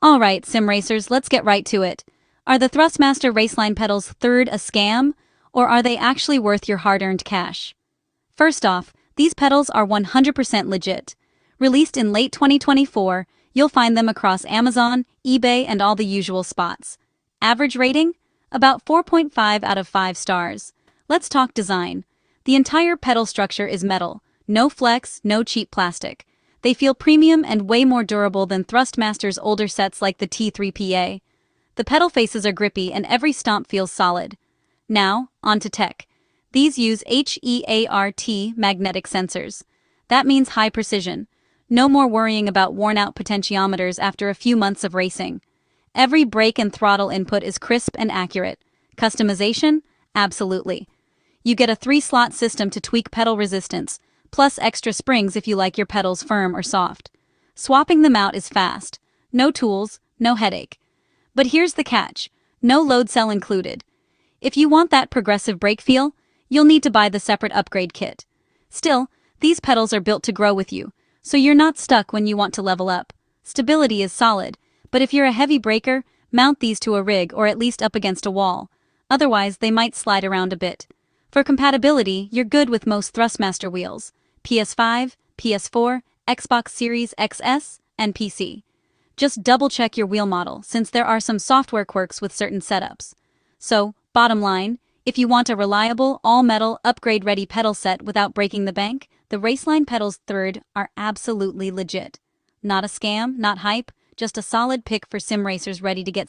Alright, sim racers, let's get right to it. Are the Thrustmaster Raceline pedals third a scam, or are they actually worth your hard-earned cash? First off, these pedals are 100% legit. Released in late 2024, you'll find them across Amazon, eBay, and all the usual spots. Average rating? About 4.5 out of 5 stars. Let's talk design. The entire pedal structure is metal. No flex, no cheap plastic. They feel premium and way more durable than Thrustmaster's older sets like the T3PA. The pedal faces are grippy and every stomp feels solid. Now, on to tech. These use HEART magnetic sensors. That means high precision. No more worrying about worn-out potentiometers after a few months of racing. Every brake and throttle input is crisp and accurate. Customization? Absolutely. You get a 3-slot system to tweak pedal resistance, plus extra springs if you like your pedals firm or soft. Swapping them out is fast. No tools, no headache. But here's the catch. No load cell included. If you want that progressive brake feel, you'll need to buy the separate upgrade kit. Still, these pedals are built to grow with you, so you're not stuck when you want to level up. Stability is solid, but if you're a heavy braker, mount these to a rig or at least up against a wall. Otherwise, they might slide around a bit. For compatibility, you're good with most Thrustmaster wheels: PS5, PS4, Xbox Series XS, and PC. Just double-check your wheel model, since there are some software quirks with certain setups. So, bottom line, if you want a reliable, all-metal, upgrade-ready pedal set without breaking the bank, the Raceline pedals third are absolutely legit. Not a scam, not hype, just a solid pick for sim racers ready to get